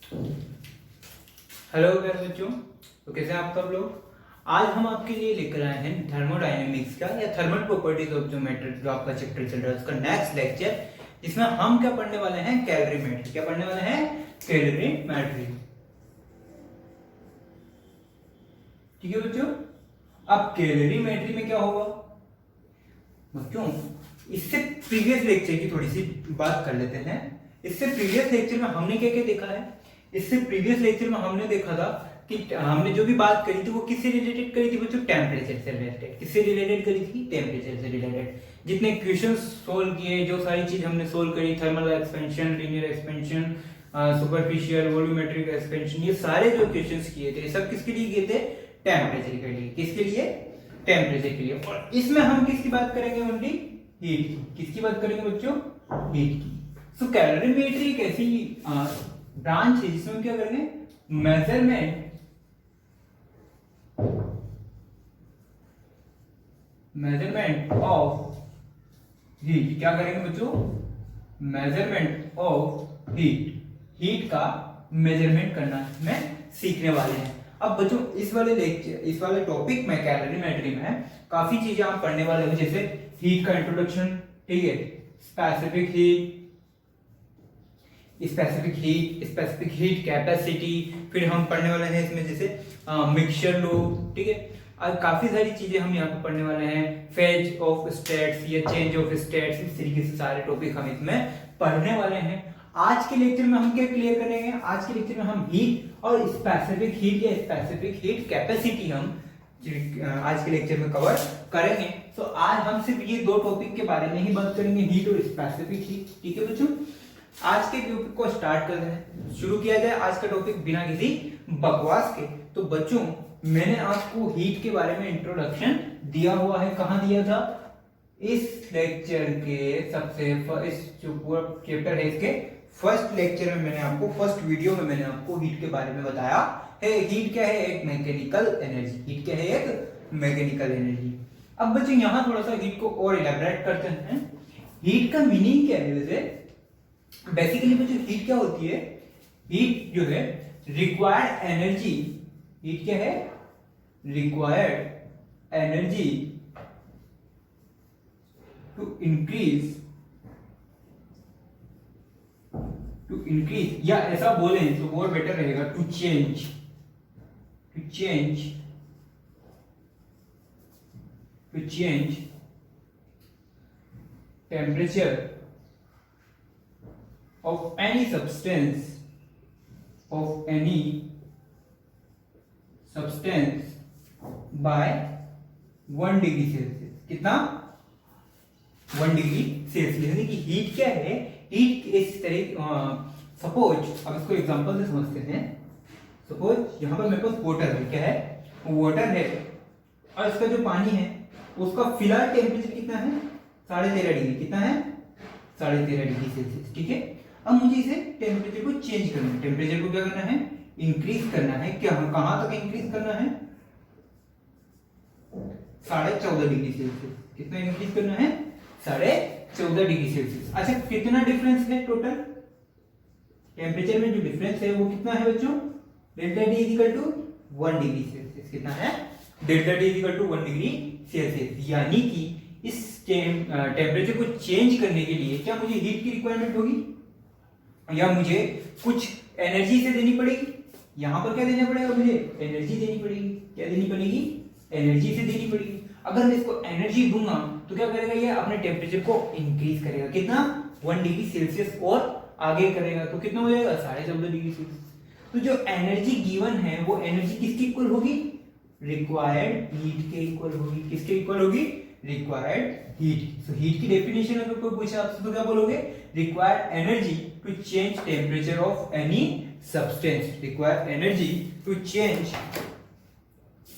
Hello प्यारे बच्चों, तो कैसे हैं आप सब लोग। आज हम आपके लिए लेकर आए हैं थर्मोडायनेमिक्स का या थर्मल प्रॉपर्टीज ऑफ जो मैटर, जो आपका चैप्टर चल रहा है उसका नेक्स्ट लेक्चर, जिसमें हम क्या पढ़ने वाले हैं, कैलोरीमेट्री। क्या पढ़ने वाले हैं? कैलोरीमेट्री। ठीक है बच्चों। अब कैलोरीमेट्री में क्या होगा बच्चों, इससे प्रीवियस लेक्चर की थोड़ी सी बात कर लेते हैं। इससे प्रीवियस लेक्चर में हमने क्या क्या देखा है। इससे प्रीवियस लेक्चर में हमने देखा था कि हमने जो भी बात करी थी वो किससे रिलेटेड करी थी बच्चों? टेम्परेचर से रिलेटेड। किससे रिलेटेड करी थी? टेम्परेचर से रिलेटेड। जितने क्वेश्चंस सोल्व किए, जो सारी चीज हमने सोल्व करी, thermal expansion, linear expansion, superficial, volumetric expansion, ये सारे जो क्वेश्चंस किए थे सब किसके लिए किए थे? टेम्परेचर के लिए। किसके लिए? टेम्परेचर के लिए। और इसमें हम किसकी बात करेंगे? ओनली हीट की। किसकी बात करेंगे बच्चों? हीट की। सो कैलोरीमेट्री एक ऐसी ब्रांच है जिसमें हम क्या करेंगे? Measurement of heat. क्या करेंगे बच्चों? Measurement of heat. हीट का मेजरमेंट करना में सीखने वाले हैं। अब बच्चों इस वाले टॉपिक में, कैलोरीमेट्री में काफी चीजें आप पढ़ने वाले हैं, जैसे हीट का इंट्रोडक्शन, ठीक है, स्पेसिफिक हीट कैपेसिटी, फिर हम पढ़ने वाले हैं इसमें जैसे मिक्सचर लो, ठीक है। और काफी सारी चीजें हम यहाँ पे पढ़ने वाले हैं, फेज ऑफ स्टेट्स या चेंज ऑफ स्टेट्स, इस तरीके से सारे टॉपिक हम इसमें पढ़ने वाले हैं। आज के लेक्चर में हम क्या क्लियर करेंगे? आज के लेक्चर में हम हीट और स्पेसिफिक हीट या स्पेसिफिक हीट कैपेसिटी हम आज के लेक्चर में कवर करेंगे। तो आज हम सिर्फ ये दो टॉपिक के बारे में ही बात करेंगे, हीट और स्पेसिफिक हीट। ठीक है बच्चों, आज के टॉपिक को स्टार्ट करते हैं, शुरू किया जाए आज का टॉपिक बिना किसी बकवास के। तो बच्चों मैंने आपको हीट के बारे में इंट्रोडक्शन दिया हुआ है। कहां दिया था? इस लेक्चर के इस जो पूरा चैप्टर है इसके फर्स्ट लेक्चर में मैंने आपको, फर्स्ट वीडियो में मैंने आपको हीट के बारे में बताया है। हीट क्या है? एक मैकेनिकल एनर्जी। हीट क्या है? एक मैकेनिकल एनर्जी। अब बच्चों यहां थोड़ा सा हीट को और इलैबोरेट करते हैं। हीट का मीनिंग क्या है? वैसे बेसिकली बच्चों हीट क्या होती है? हीट जो है रिक्वायर्ड एनर्जी। हीट क्या है? रिक्वायर्ड एनर्जी टू इंक्रीज या ऐसा बोले तो और बेटर रहेगा, to change temperature of any substance by 1 degree Celsius. कितना? 1 डिग्री सेल्सियस। यानी कि हीट क्या है? हीट इस तरह, सपोज अब इसको एग्जांपल से समझते हैं। सपोज यहां पर मेरे पास वाटर है। क्या है? वाटर है, और इसका जो पानी है उसका फिलहाल टेम्परेचर कितना है? 13.5 डिग्री। कितना है? 13.5 डिग्री सेल्सियस। ठीक है। अब मुझे इसे टेम्परेचर को चेंज करना है। टेम्परेचर को क्या करना है? इंक्रीज करना है। क्या, कहां तक इंक्रीज करना है? 14.5 डिग्री सेल्सियस। कितना इंक्रीज करना है? 14.5 डिग्री सेल्सियस। अच्छा, कितना डिफरेंस है टोटल टेम्परेचर में? जो डिफरेंस है वो कितना है बच्चों? Delta T equal to 1 degree Celsius. कितना है? Delta T equal to 1 degree Celsius. यानी कि इस टेम्परेचर को चेंज करने के लिए क्या मुझे हीट की रिक्वायरमेंट होगी, या मुझे कुछ एनर्जी से देनी पड़ेगी? यहां पर क्या देना पड़ेगा? मुझे एनर्जी देनी पड़ेगी। क्या देनी पड़ेगी? एनर्जी से देनी पड़ेगी। अगर मैं इसको एनर्जी दूंगा तो क्या करेगा? ये अपने टेम्परेचर को इंक्रीज करेगा। कितना? 1 डिग्री सेल्सियस और आगे करेगा। तो कितना हो जाएगा? 14.5 डिग्री सेल्सियस। तो जो एनर्जी गिवन है वो एनर्जी किसकी इक्वल होगी? रिक्वायर्ड हीट के इक्वल होगी। किसके इक्वल होगी? Required heat. सो हीट की डेफिनेशन अगर कोई पूछे आपसे तो क्या बोलोगे? Required energy to change temperature of any substance. Required energy to change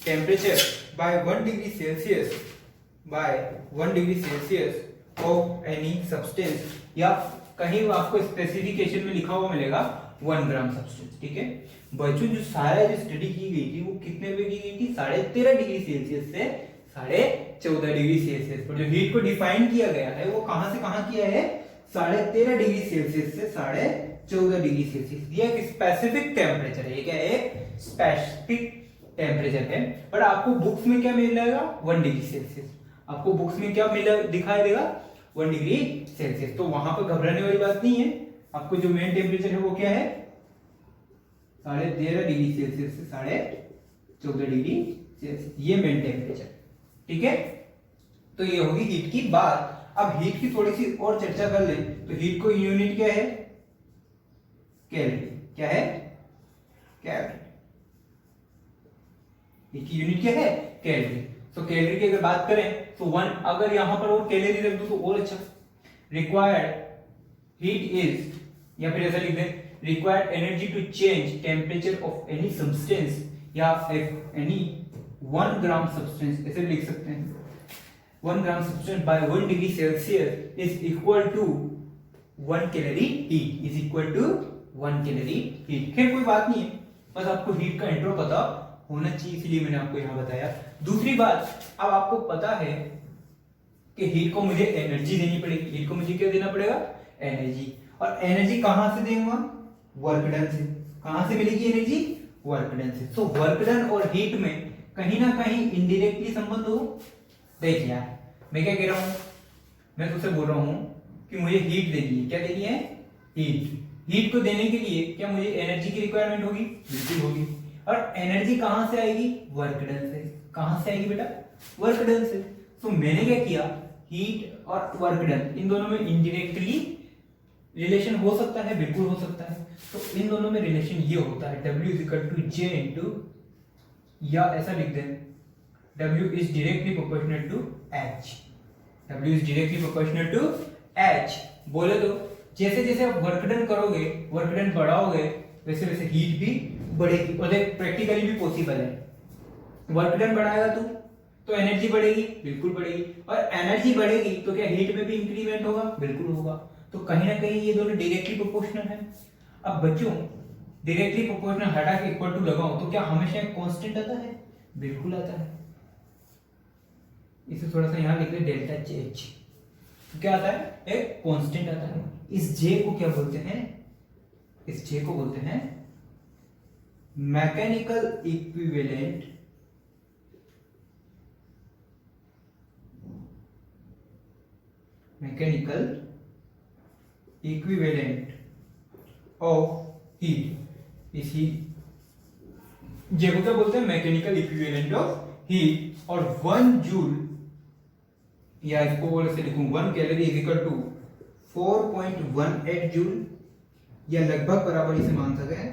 temperature by 1 degree Celsius of any substance. या कहीं आपको स्पेसिफिकेशन में लिखा हुआ मिलेगा 1 ग्राम सब्सटेंस। ठीक है बच्चों, जो सारा जो स्टडी की गई थी वो कितने पे की गई थी? 13.5 डिग्री सेल्सियस से 14.5 डिग्री सेल्सियस पर। जो हीट को डिफाइन किया गया है वो कहां से कहां किया है? 13.5 डिग्री सेल्सियस से 14 डिग्री सेल्सियस। ये एक स्पेसिफिक टेम्परेचर है, ये क्या है, एक स्पेसिफिक टेम्परेचर है। बट आपको बुक्स में क्या मिल जाएगा, 1 डिग्री सेल्सियस। आपको बुक्स में क्या मिला दिखाई देगा, 1 डिग्री सेल्सियस। तो वहां पर घबराने वाली बात नहीं है। आपको जो मेन टेम्परेचर है वो क्या है, 13.5 डिग्री सेल्सियस से 14.5 डिग्री सेल्सियस, ये मेन टेम्परेचर। ठीक है, तो ये होगी हीट की बात। अब हीट की थोड़ी सी और चर्चा कर लें तो हीट को यूनिट क्या है, कैलोरी। क्या है, कैलोरी। हीट की यूनिट क्या है, कैलोरी। तो कैलोरी की अगर बात करें तो 1, अगर यहां पर और कैलोरी रख दो तो और अच्छा। रिक्वायर्ड हीट इज, या फिर ऐसा लिख दें, required energy to change temperature of any substance, या एनी 1 ग्राम सब्सटेंस, ऐसे लिख सकते हैं। 1 gram substance by 1 degree Celsius is equal to 1 calorie heat, is equal to 1 calorie heat. खैर कोई बात नहीं है, बस आपको हीट का इंट्रो पता होना चाहिए, इसलिए मैंने आपको यहां बताया। दूसरी बात, अब आपको पता है कि हीट को मुझे एनर्जी देनी पड़ेगी। हीट को मुझे क्या देना पड़ेगा, एनर्जी। और एनर्जी कहां से देंगे, वर्क डन से। कहां से मिलेगी एनर्जी, वर्क डन से। तो वर्क डन और हीट में कहीं ना कहीं इनडायरेक्टली संबंध हो। देखिए यार, मैं क्या कह रहा हूं, मैं तुझसे बोल रहा हूं कि मुझे हीट देनी है। क्या देनी है, हीट। हीट को देने के लिए क्या मुझे एनर्जी की रिक्वायरमेंट होगी, बिल्कुल होगी। और एनर्जी कहां से आएगी, वर्क डन से। कहां से आएगी बेटा, वर्क डन से। तो मैंने क्या किया, हीट और वर्क डन, इन दोनों में इनडायरेक्टली रिलेशन हो सकता है, बिल्कुल हो सकता है। तो इन दोनों में रिलेशन ये होता है, W is equal to J into, या ऐसा लिख दें, W is directly proportional to H। W is directly proportional to H। बोले तो जैसे जैसे आप वर्क डन करोगे, वर्क डन बढ़ाओगे, वैसे वैसे हीट भी बढ़ेगी। और प्रैक्टिकली भी पॉसिबल है। वर्क डन बढ़ाएगा तू तो एनर्जी बढ़ेगी, बिल्कुल बढ़ेगी। और एनर्जी बढ़ेगी तो क्या हीट में भी इंक्रीमेंट होगा, बिल्कुल होगा। तो कहीं ना कहीं ये दोनों डायरेक्टली प्रोपोर्शनल है। अब बच्चों, डायरेक्टली प्रोपोर्शनल हटा के इक्वल टू लगाओ तो क्या हमेशा एक कांस्टेंट आता है, बिल्कुल आता है। इसे थोड़ा सा यहां लिख ले, डेल्टा H। क्या आता है, एक कांस्टेंट आता है। इस J को क्या बोलते हैं, इस J को बोलते हैं mechanical equivalent, mechanical equivalent of heat. इसी J को क्या बोलते हैं, मैकेनिकल इक्विवेलेंट ऑफ हीट। और 1 जूल, या इसको और ऐसे लिखूं, 1 calorie is equal to 4.18 joule, या लगभग बराबर इसे मान सकते हैं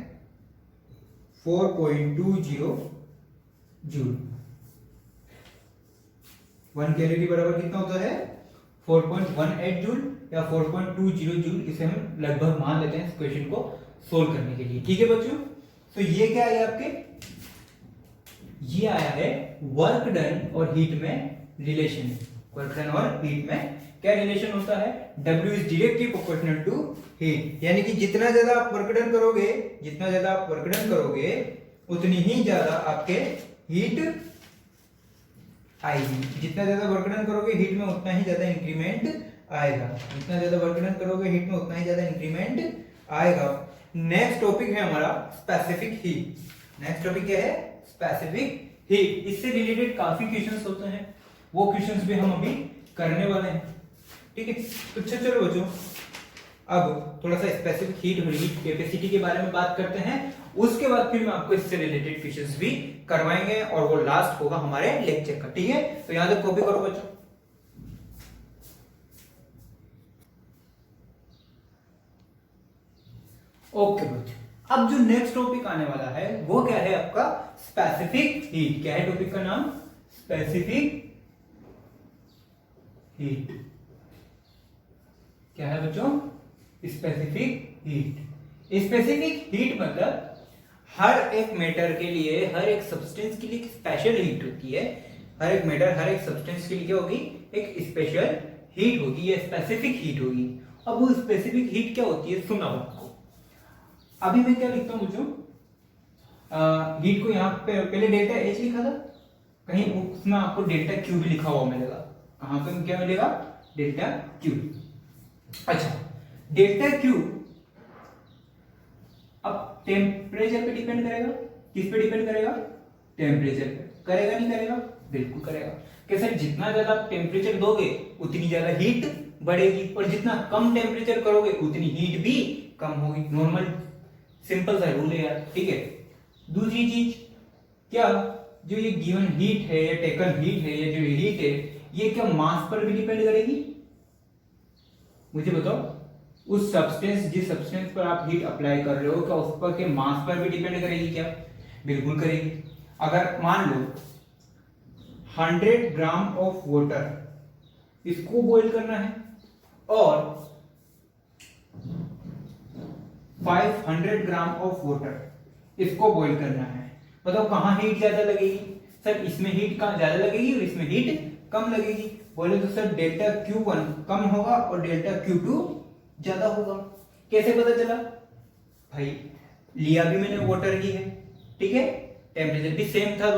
4.20 जूल। 1 कैलोरी बराबर कितना होता है, 4.18 जूल या 4.20 जूल। इसे हम लगभग मान लेते हैं इस क्वेश्चन को सोल्व करने के लिए। ठीक है बच्चों, तो ये क्या है आपके, ये आया है वर्क डन और हीट में रिलेशन। वर्क डन और हीट में क्या रिलेशन होता है, W is directly proportional to heat. यानी कि जितना ज्यादा आप वर्क डन करोगे, जितना ज्यादा आप वर्क डन करोगे, उतनी ही ज्यादा आपके हीट आएगी। जितना ज्यादा वर्क डन करोगे हीट में, उतना ही ज्यादा इंक्रीमेंट आएगा। जितना ज्यादा वर्क डन करोगे हीट में, उतना ही ज्यादा इंक्रीमेंट आएगा। नेक्स्ट टॉपिक है हमारा स्पेसिफिक हीट। नेक्स्ट टॉपिक क्या है, स्पेसिफिक हीट। इससे रिलेटेड काफी क्वेश्चंस होते हैं, वो क्वेश्चंस भी हम अभी करने वाले हैं। ठीक है, तो चलो बच्चों, अब थोड़ा सा स्पेसिफिक हीट और हीट कैपेसिटी के बारे में बात करते हैं। उसके बाद फिर मैं आपको इससे रिलेटेड क्वेश्चंस भी करवाएंगे, और वो लास्ट होगा हमारे लेक्चर का। ठीक है, तो यहां तक कॉपी करो बच्चों। ओके बच्चों, अब जो नेक्स्ट टॉपिक आने वाला है वो क्या है आपका, स्पेसिफिक हीट। क्या है टॉपिक का नाम, स्पेसिफिक हीट। क्या है बच्चों, स्पेसिफिक हीट। स्पेसिफिक हीट मतलब हर एक मैटर के लिए, हर एक सब्सटेंस के लिए एक स्पेशल हीट होती है। हर एक मैटर, हर एक सब्सटेंस के लिए क्या होगी, एक स्पेशल हीट होगी, या स्पेसिफिक हीट होगी। अब वो स्पेसिफिक हीट क्या होती है, सुना आपको। अभी मैं क्या लिखता हूं बच्चों, हीट को यहाँ पे पहले डेल्टा H लिखा था, कहीं उसमें आपको डेल्टा Q भी लिखा हुआ मिलेगा। कहां पे क्या मिलेगा, डेल्टा Q। अच्छा, डेल्टा Q टेम्परेचर पे डिपेंड करेगा। किस पे डिपेंड करेगा? टेम्परेचर पे। करेगा नहीं करेगा? बिल्कुल करेगा। कि सर जितना ज्यादा टेम्परेचर दोगे उतनी ज्यादा हीट बढ़ेगी, और जितना कम टेम्परेचर करोगे उतनी हीट भी कम होगी। नॉर्मल सिंपल सा रूल है यार, ठीक है। दूसरी चीज क्या, जो ये गिवन हीट है या टेकन हीट है या जो हीट है, ये क्या मास पर भी डिपेंड करेगी? मुझे बताओ, उस सब्सटेंस, जिस सब्सटेंस पर आप हीट अप्लाई कर रहे हो, क्या उस पर के मास पर भी डिपेंड करेगी क्या? बिल्कुल करेगी। अगर मान लो 100 ग्राम ऑफ वाटर, इसको बॉईल करना है, और 500 ग्राम ऑफ वाटर इसको बॉईल करना है, बताओ कहां हीट ज्यादा लगेगी? सर इसमें हीट कहां ज्यादा लगेगी और इसमें हीट कम लगेगी। बोले तो सर डेल्टा Q1 कम होगा और डेल्टा Q2 ज्यादा होगा। कैसे पता चला? भाई लिया भी मैंने वाटर ही है, ठीक है, टेम्परेचर भी सेम था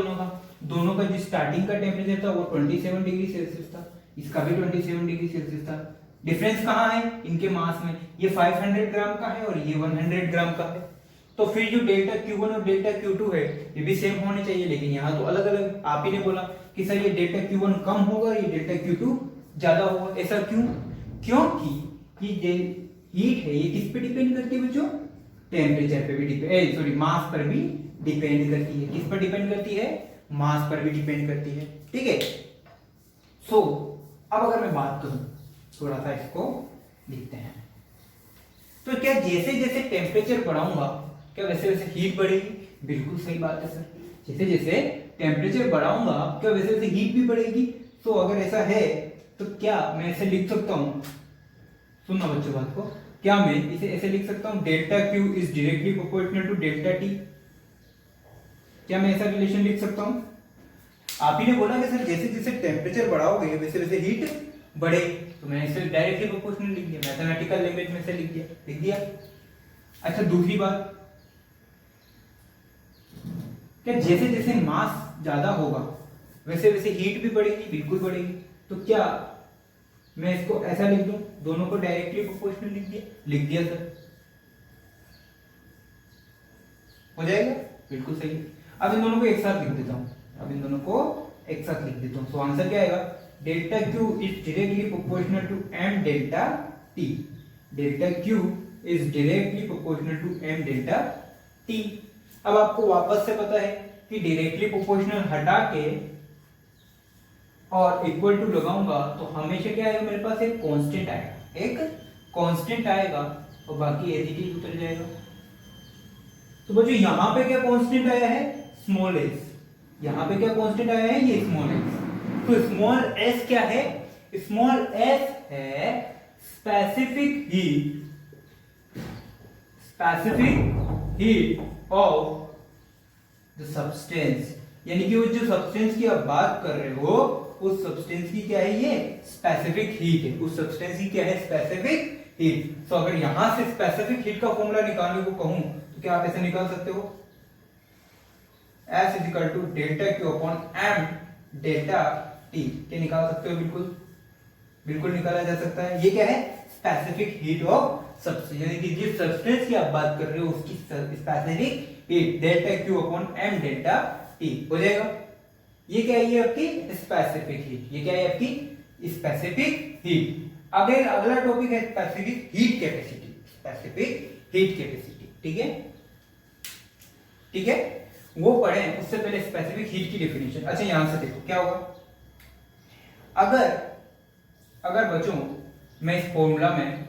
दोनों का जो स्टार्टिंग का टेम्परेचर था वो 27 डिग्री सेल्सियस था, इसका भी 27 डिग्री सेल्सियस था। डिफरेंस कहाँ है? इनके मास में। ये 500 ग्राम का है और ये 100 ग्राम का है। तो फिर जो डेल्टा Q1 और डेल्टा Q2 है ये भी सेम होने चाहिए, लेकिन यहाँ तो अलग अलग। आप ही ने बोला कि सर ये डेल्टा Q1 कम होगा, ये डेल्टा Q2 ज्यादा होगा। ऐसा क्यों? क्योंकि ये हीट है ये किस पे डिपेंड करती है बच्चों? टेम्परेचर पे भी डिपेंड, सॉरी मास पर भी डिपेंड करती है। किस पर डिपेंड करती है? मास पर भी डिपेंड करती है, ठीक है। सो अब अगर मैं बात करूं, थोड़ा सा इसको लिखते हैं, तो क्या जैसे जैसे टेम्परेचर बढ़ाऊंगा क्या वैसे वैसे हीट बढ़ेगी? बिल्कुल सही बात है सर, जैसे जैसे टेम्परेचर बढ़ाऊंगा क्या वैसे वैसे हीट भी बढ़ेगी। तो अगर ऐसा है तो क्या मैं ऐसे लिख सकता हूं, सुनना बच्चों बात को, क्या मैं इसे ऐसे लिख सकता हूं, delta Q is directly proportional to delta T? क्या मैं ऐसा रिलेशन लिख सकता हूं? आप ही ने बोला कि सर जैसे जैसे टेम्परेचर बढ़ाओगे वैसे वैसे हीट बढ़ेगी, तो मैंने इसे डायरेक्टली प्रोपोर्शनल लिख दिया, मैथमेटिकल लैंग्वेज में से लिख दिया। अच्छा दूसरी बात, क्या जैसे जैसे मास ज्यादा होगा वैसे वैसे हीट भी बढ़ेगी? बिल्कुल बढ़ेगी। तो क्या मैं इसको ऐसा लिख दूं, दोनों को डायरेक्टली प्रोपोर्शनल लिख दिया सर, हो जाएगा? बिल्कुल सही। अब इन दोनों को एक साथ लिख देता हूं, तो आंसर क्या आएगा? Delta Q is directly proportional to m delta T। Delta Q is directly proportional to m delta T। अब आपको वापस से पता है कि डायरेक्टली प्रोपोर्शनल हटा के और इक्वल टू लगाऊंगा तो हमेशा क्या आएगा मेरे पास? एक कांस्टेंट आएगा और बाकी एज इट इज उतर जाएगा। तो बच्चों यहां पे क्या कांस्टेंट आया है? Small S. यहां पे क्या कांस्टेंट आया है? ये स्मॉल एस। तो स्मॉल एस क्या है? स्मॉल एस है specific heat of the substance, यानी कि वो जो सब्सटेंस की आप बात कर रहे हो उस सब्सटेंस की क्या है? ये स्पेसिफिक हीट है। उस सब्सटेंस की क्या है? Specific heat. तो अगर यहां से स्पेसिफिक हीट का फॉर्मूला निकालने को कहूं तो क्या आप ऐसे निकाल सकते हो? S is equal to delta Q upon m delta T। क्या निकाल सकते हो? बिल्कुल निकाला जा सकता है। ये क्या है? स्पेसिफिक हीट ऑफ सब्सटेंस, यानी कि जिस सब्सटेंस की आप बात कर रहे हो उसकी specific heat delta Q upon m delta T हो जाएगा। ये क्या है? ये आपकी स्पेसिफिक हीट। ये क्या है? आपकी स्पेसिफिक हीट। अगर अगला टॉपिक है स्पेसिफिक हीट कैपेसिटी। ठीक है, ठीक है, वो पढ़े। उससे पहले स्पेसिफिक हीट की डेफिनेशन। अच्छा यहां से देखो क्या होगा, अगर बच्चों मैं इस फॉर्मूला में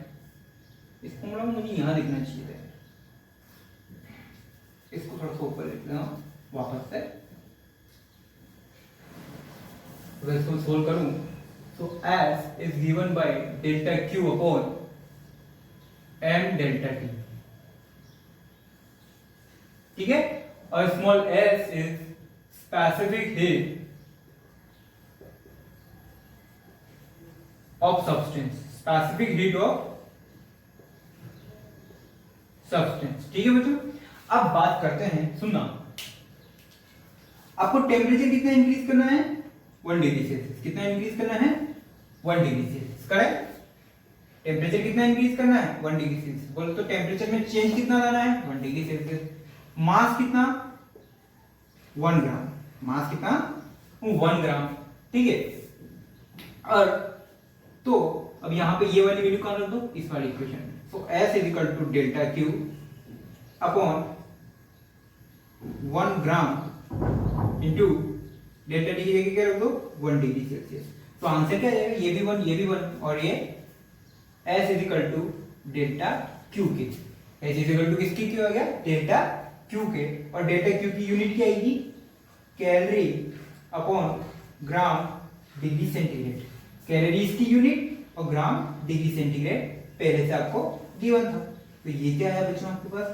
मुझे यहां लिखना चाहिए था, इसको थोड़ा सा ऊपर लिखना वापस से, अगर इसको सोल्व करूं तो S is given by delta Q upon m delta T, ठीक है, और small s is specific heat of substance, ठीक है बच्चों। अब बात करते हैं, सुनना, आपको टेम्परेचर कितना इंक्रीज करना है? 1 डिग्री सेल्सियस। कितना इंक्रीज करना है? 1 डिग्री सेल्सियस, करेक्ट। टेम्परेचर कितना इंक्रीज करना है 1 डिग्री सेल्सियस। बोलो तो टेम्परेचर में चेंज कितना लाना है 1 डिग्री सेल्सियस। मास कितना 1 ग्राम, मास कितना 1 ग्राम, ठीक है। और तो अब यहाँ पे ये वाली वैल्यू कहाँ रख दो इस वाली इक्वेशन में। So S is equal to delta Q upon 1 gram into delta T की जगह क्या रख दो 1 डिग्री सेल्सियस। तो आंसर क्या जाएगा, ये भी 1 ये भी 1 और ये S is equal to delta Q के। S इज इक्वल टू किसकी क्यू आ गया डेल्टा क्यू के। और डेल्टा क्यू की यूनिट क्या आएगी calorie upon gram degree centigrade. Calories की यूनिट और ग्राम डिग्री सेंटीग्रेड पहले से आपको गिवन था। तो ये क्या है बच्चों आपके पास,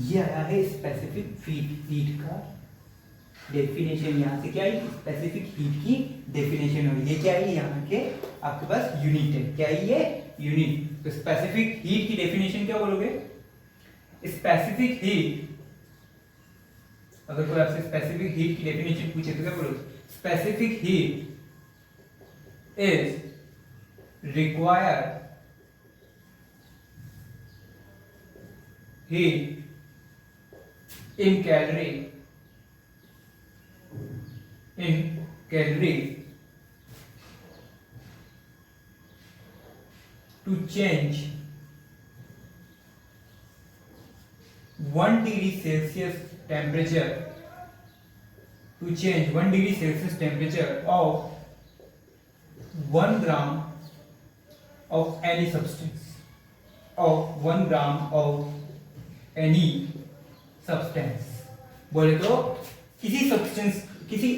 ये आया है स्पेसिफिक हीट का डेफिनेशन। यहाँ से क्या है स्पेसिफिक हीट की डेफिनेशन और ये क्या है यहाँ के आपके पास यूनिट है। क्या है ये यूनिट। तो स्पेसिफिक हीट की डेफिनेशन क्या बोलोगे, स्पेसिफिक हीट, अगर कोई आपसे स्पेसिफिक हीट की डेफिनेशन पूछे तो क्या बोलोगे, specific heat is required heat in calorie to change 1 degree Celsius temperature of 1 gram of any substance, of 1 gram of any substance. बोले तो किसी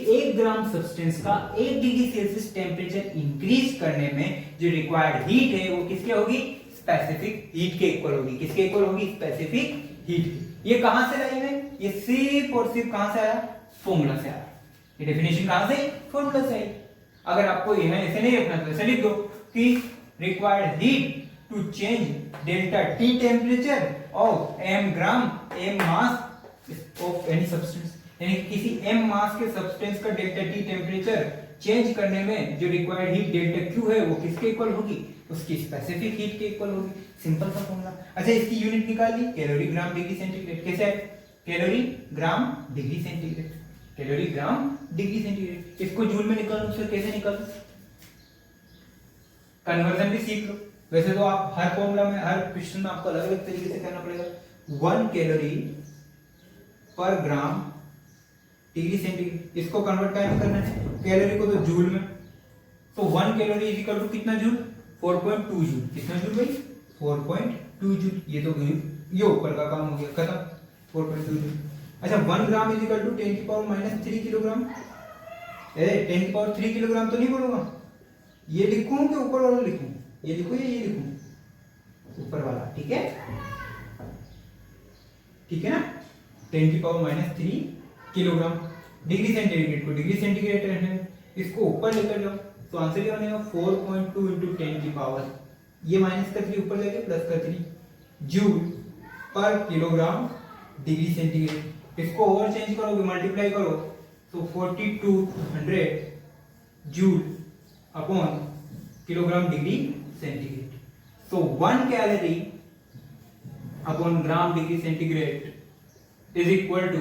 1 ग्राम सब्सटेंस का 1 डिग्री सेल्सियस टेम्परेचर इंक्रीज करने में जो रिक्वायर्ड हीट है वो किसके होगी, स्पेसिफिक हीट के इक्वल होगी। किसके इक्वल होगी, स्पेसिफिक हीट के। ये कहां से लाए हैं, ये सिर्फ और सिर्फ कहां से आया, फॉर्मूला से आया। ये डेफिनेशन कहां से, फॉर्मूला से आई। अगर आपको यह ऐसे नहीं रखना तो ऐसे लिख दो कि required heat to change delta T temperature of m gram m mass of any substance, यानी किसी m मास के सब्सटेंस का डेल्टा T टेम्परेचर चेंज करने में जो रिक्वायर्ड हीट डेल्टा Q है वो किसके इक्वल होगी, उसकी स्पेसिफिक हीट के इक्वल होगी। सिंपल सा फॉर्मूला। अच्छा इसकी यूनिट निकाल ली, कैलोरी ग्राम डिग्री सेंटीग्रेड। कैसे है, calorie gram degree centigrade, calorie gram degree centigrade. इसको जूल में निकालो, फिर कैसे निकालो, कन्वर्जन भी सीख लो। वैसे तो आप हर फॉर्मूला में हर क्वेश्चन में आपको अलग अलग तरीके से करना पड़ेगा। 1 कैलोरी पर ग्राम डिग्री सेंटीग्रेड, इसको कन्वर्ट करना है कैलोरी को तो जूल में। तो 1 कैलोरी इज इक्वल टू कितना जूल, 4.2 जूल। कितना जूल भाई, 4.2 जूल। ये तो ये ऊपर का काम हो गया, खत्म, 4.2 जूल। अच्छा 1 gram is equal to 10⁻³ kilogram. 10⁻³ kilogram तो नहीं बोलूंगा, ये लिखूं कि ऊपर वाला लिखूं, ये लिखो या ये लिखूं, ऊपर वाला, ठीक है, ठीक है ना। 10⁻³ किलोग्राम। डिग्री सेंटीग्रेड को डिग्री सेंटीग्रेड रखना है, इसको ऊपर लेकर जाओ तो आंसर क्या बनेगा 4.2 इंटू 10 की पावर, ये माइनस का 3 ऊपर लेके प्लस का 3 जूल पर किलोग्राम डिग्री सेंटीग्रेड। इसको और चेंज करोगे, मल्टीप्लाई करो तो 4200 joule upon kilogram degree centigrade. So 1 calorie upon gram degree centigrade is equal to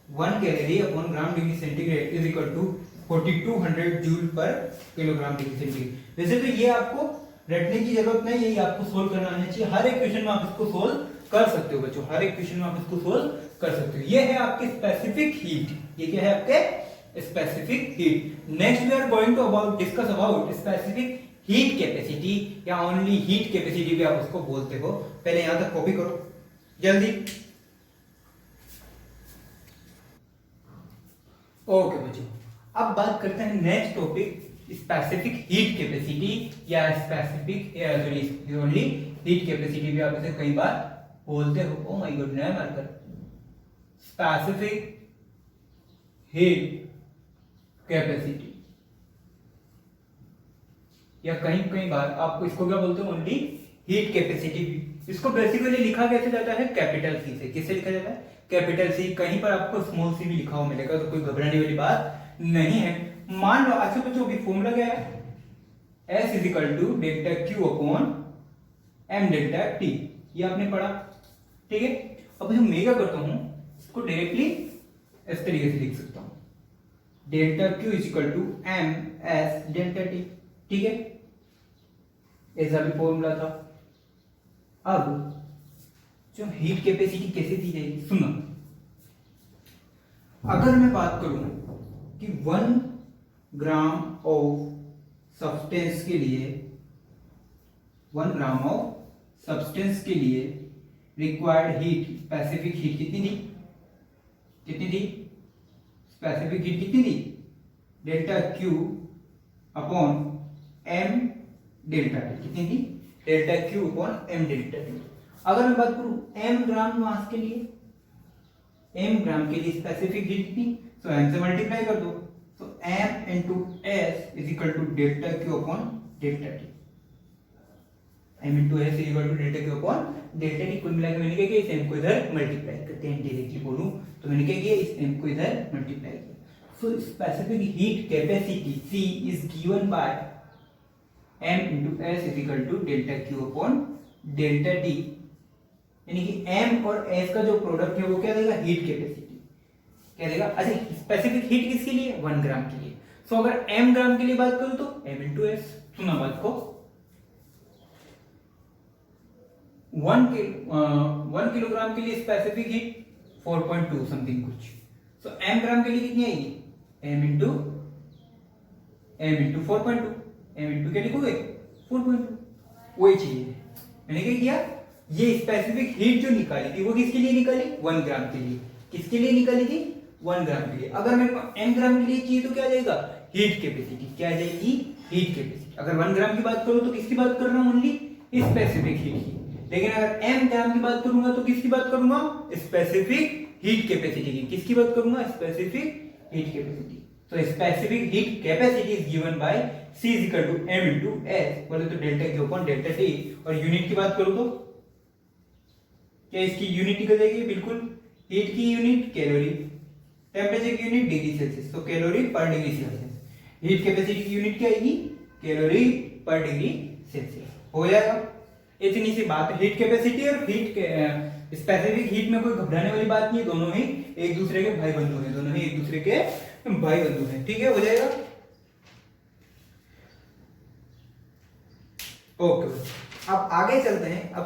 1 calorie upon gram degree centigrade is equal to 4200 joule पर किलोग्राम डिग्री सेंटीग्रेड। वैसे तो ये आपको रटने की जरूरत नहीं है, ये आपको सोल्व करना आना चाहिए। हर एक क्वेश्चन में आप इसको सोल्व कर सकते हो बच्चों, हर एक क्वेश्चन में आप इसको सोल्व कर सकते हो। ये है आपकी स्पेसिफिक हीट, ये क्या है आपके specific heat. Next we are going to discuss about specific heat capacity या ओनली हीट कैपेसिटी भी आप उसको बोलते हो। पहले यहां तक कॉपी करो जल्दी। ओके बच्चों, अब बात करते हैं next topic, specific heat capacity या स्पेसिफिक ओनली हीट कैपेसिटी भी आप इसे कई बार बोलते हो। ओ माय गॉड, नया मार्कर, स्पेसिफिक हीट कैपेसिटी या कहीं बार आपको इसको क्या बोलते हो, ओनली हीट कैपेसिटी भी। इसको बेसिकली लिखा कैसे जाता है, कैपिटल सी से। किससे लिखा जाता है, कैपिटल सी। कहीं पर आपको स्मॉल सी भी लिखा हुआ मिलेगा, तो कोई घबराने वाली बात नहीं है। मान लो अच्छा बच्चों भी फॉर्मूला क्या है, S is equal to delta Q upon M delta T, ये आपने पढ़ा, ठीक है। अब जो मैं क्या करता हूं, इसको डायरेक्टली इस तरीके से लिख सकता हूं, delta Q is equal to M S delta T, ठीक है, ऐसा भी फॉर्मूला था। अब जो हीट कैपेसिटी कैसे दी जाएगी, सुनो, अगर मैं बात करूं कि 1 ग्राम ऑफ सब्सटेंस के लिए 1 ग्राम ऑफ सब्सटेंस के लिए रिक्वायर्ड हीट, स्पेसिफिक हीट कितनी थी, स्पेसिफिक हीट कितनी थी, delta Q upon M delta T, कितनी थी, delta Q upon M delta T. अगर मैं बात करूं एम ग्राम मास के लिए, एम ग्राम के लिए स्पेसिफिक हीट कितनी, तो एम से मल्टीप्लाई कर दो, तो M into S is equal to delta Q upon delta T, M into S is equal to delta Q upon delta T. कुल मिलाकर मैंने क्या किया, इस एम को इधर मल्टीप्लाई करते हैं, डायरेक्टली बोलूं तो मैंने क्या किया, इस एम को इधर मल्टीप्लाई किया। So specific heat capacity C is given by M into S is equal to delta Q upon delta T, यानी कि m और s का जो प्रोडक्ट है वो क्या देगा, हीट कैपेसिटी क्या देगा। अच्छा, स्पेसिफिक हीट किसके लिए, 1 ग्राम के लिए। सो अगर m ग्राम के लिए बात करूं तो m इंटू एस, सुना बात को, 1 किलोग्राम के लिए स्पेसिफिक हीट 4.2 समथिंग कुछ, सो m ग्राम के लिए कितनी आएगी, m इंटू 4.2, m इंटू क्या लिखोगे 4.2, वही चाहिए। मैंने क्या किया, ये स्पेसिफिक हीट जो निकाली थी वो किसके लिए निकाली, 1 ग्राम के लिए, किसके लिए निकाली थी, 1 ग्राम के लिए। अगर मेरे को m ग्राम के लिए चाहिए तो क्या आ जाएगा, हीट कैपेसिटी, क्या आ जाएगी, हीट कैपेसिटी। अगर 1 ग्राम की बात करूं तो किसकी बात कर रहा हूं, ओनली स्पेसिफिक हीट की, लेकिन अगर m ग्राम की बात करूंगा तो किसकी बात करूंगा, स्पेसिफिक हीट कैपेसिटी की, किसकी बात करूंगा, स्पेसिफिक हीट कैपेसिटी। तो specific heat capacity is given bye C is equal to m into s, बोले तो delta Q upon delta T. और यूनिट की बात करूं तो क्या इसकी यूनिट निकल जाएगी, बिल्कुल, हीट की यूनिट कैलोरी, टेम्परेचर की यूनिट डिग्री सेल्सियस, तो कैलोरी पर डिग्री सेल्सियस। हीट कैपेसिटी की यूनिट क्या आएगी, कैलोरी पर डिग्री सेल्सियस, हो जाएगा। इतनी सी बात है, हीट कैपेसिटी और हीट स्पेसिफिक हीट में कोई घबराने वाली बात नहीं है, दोनों ही एक दूसरे के भाई बंधु हैं, दोनों ही एक दूसरे के भाई बंधु हैं, ठीक है, हो जाएगा। ओके, अब आगे चलते हैं। अब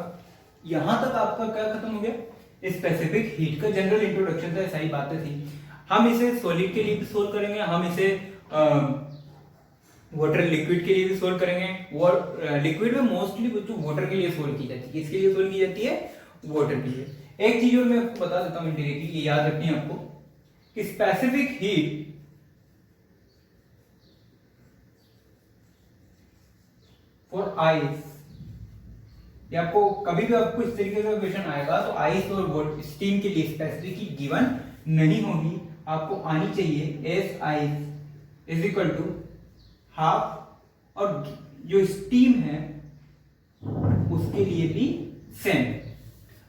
यहां तक आपका क्या खत्म हो गया, स्पेसिफिक हीट का जनरल इंट्रोडक्शन था, सही बातें थी। हम इसे सॉलिड के लिए भी सोल्व करेंगे, हम इसे वाटर लिक्विड के लिए भी सोल्व करेंगे। लिक्विड में मोस्टली बच्चों वाटर के लिए सोल्व की जाती है, किसके लिए सोल्व की जाती है, वाटर के लिए। एक चीज और मैं आपको बता देता हूं इंडायरेक्टली, ये याद रखनी है आपको कि स्पेसिफिक हीट फॉर आइस, ये आपको कभी भी आपको इस तरीके का क्वेश्चन आएगा तो आइस और स्टीम के लिए स्पेसिफिक हीट गिवन नहीं होगी, आपको आनी चाहिए S ice is equal to half, और जो स्टीम है उसके लिए भी सेम।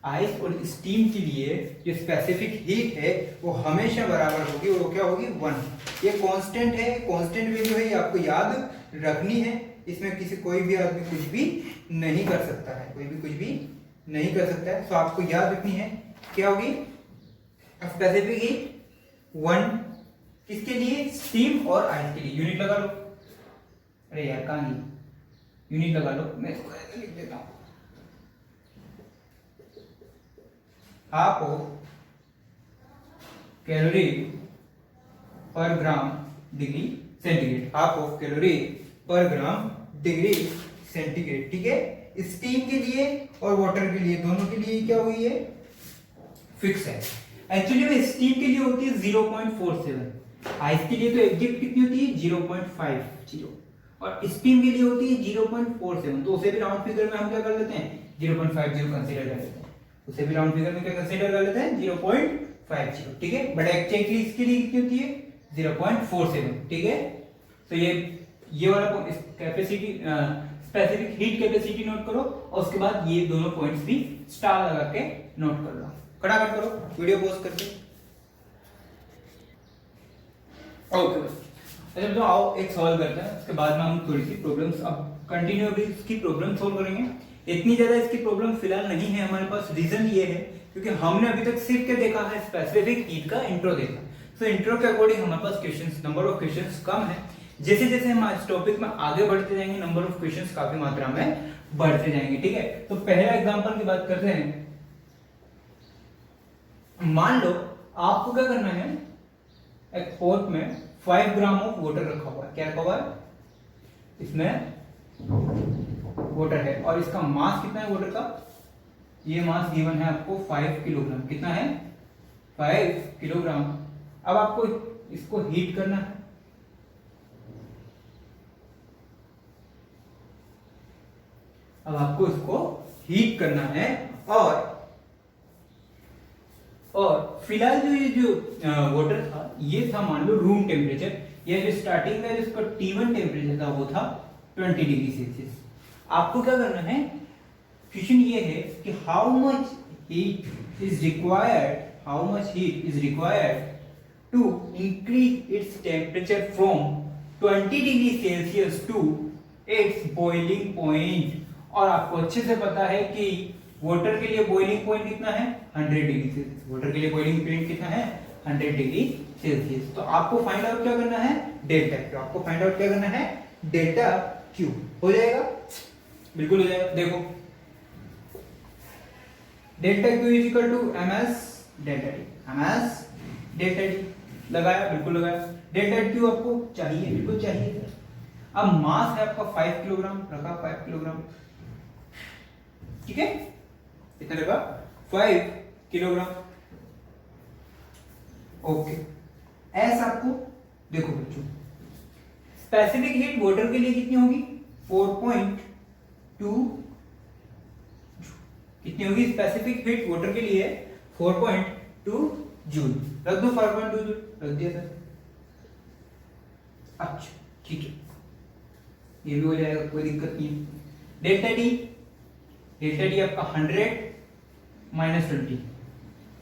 आइस और स्टीम के लिए जो स्पेसिफिक हीट है वो हमेशा बराबर होगी, और वो क्या होगी, 1। ये कांस्टेंट है, कांस्टेंट वैल्यू है, ये आपको याद रखनी है। इसमें किसी कोई भी आदमी कुछ भी नहीं कर सकता है, कोई भी कुछ भी नहीं कर सकता है। तो आपको याद रखनी है क्या होगी, स्पेसिफिक हीट 1 किसके लिए, स्टीम और आइस के लिए। यूनिट लगा लो, अरे यार कहां गई, यूनिट लगा लो, मैं इसको ऐसे लिख देता हूं, हाफ ऑफ कैलोरी पर gram degree centigrade, half of calorie पर ग्राम डिग्री सेंटीग्रेड, ठीक है। स्टीम के लिए और वाटर के लिए, दोनों के लिए क्या हुई है, फिक्स है। एक्चुअली में स्टीम के लिए होती है 0.47, आइस के लिए तो एग्जैक्ट कितनी होती है 0.50, और स्टीम के लिए होती है 0.47। तो उसे भी राउंड फिगर में हम क्या कर लेते हैं, 0.50 कंसीडर कर लेते हैं, उसे भी राउंड फिगर में क्या कंसीडर कर लेते हैं 0.50, ठीक है। बट एक्चुअली इसके लिए कितनी होती है 0.47, ठीक है। तो ये वाला capacity specific heat capacity note करो, और उसके बाद ये दोनों पॉइंट्स भी स्टार लगा के नोट कर लो। फटाफट करो, वीडियो पॉज करके। ओके बस, अच्छा तो आओ एक सॉल्व करते हैं, उसके बाद में हम थोड़ी सी प्रॉब्लम्स अब कंटिन्यू भी इसकी प्रॉब्लम सॉल्व करेंगे। इतनी ज्यादा इसकी प्रॉब्लम फिलहाल नहीं है हमारे पास। रीजन ये है क्योंकि हमने अभी तक सिर्फ क्या देखा है, स्पेसिफिक हीट का इंट्रो देखा। सो इंट्रो के अकॉर्डिंग हमारे पास क्वेश्चंस, नंबर ऑफ क्वेश्चंस कम है। जैसे जैसे हम इस टॉपिक में आगे बढ़ते जाएंगे नंबर ऑफ क्वेश्चंस काफी मात्रा में बढ़ते जाएंगे, ठीक है। तो पहला एग्जांपल की बात करते हैं। मान लो आपको क्या करना है, एक पॉट में 5 ग्राम ऑफ वाटर रखा हुआ है। क्या रखा हुआ है, इसमें वाटर है और इसका मास कितना है वाटर का, ये मास गिवन है आपको 5 किलोग्राम। कितना है, 5 किलोग्राम। अब आपको इसको हीट करना है। अब आपको इसको हीट करना है और फिलहाल जो वाटर था ये था मान लो रूम टेम्परेचर, या जो स्टार्टिंग में इसका T1 टेम्परेचर था वो था 20 डिग्री सेल्सियस। आपको क्या करना है, क्वेश्चन ये है कि how much heat is required to increase its temperature from 20 degree Celsius to its boiling point. और आपको अच्छे से पता है कि वाटर के लिए बॉइलिंग पॉइंट कितना है, 100 डिग्री सेल्सियस। वाटर के लिए बॉइलिंग पॉइंट कितना है, 100 डिग्री सेल्सियस। तो आपको फाइंड आउट क्या करना है, डेल्टा क्यू। आपको फाइंड आउट क्या करना है, डेल्टा क्यू। हो जाएगा, बिल्कुल हो जाएगा। देखो delta Q is equal to M S delta T. M S delta T लगाया, बिल्कुल लगाया। डेल्टा क्यू आपको चाहिए, बिल्कुल चाहिए। अब मास है आपका 5 किलोग्राम, रखा 5 किलोग्राम, ठीक है। कितना लगा, 5 किलोग्राम। ओके, ऐसा आपको देखो बच्चों, स्पेसिफिक हीट वाटर के लिए कितनी होगी, 4.2। कितनी होगी स्पेसिफिक हीट वाटर के लिए, 4.2 जूल। रख दो 4.2 जूल, रख दिया सर। अच्छा ठीक है, ये भी हो जाएगा, कोई दिक्कत नहीं है। डेल्टा टी आपका 100 माइनस 20।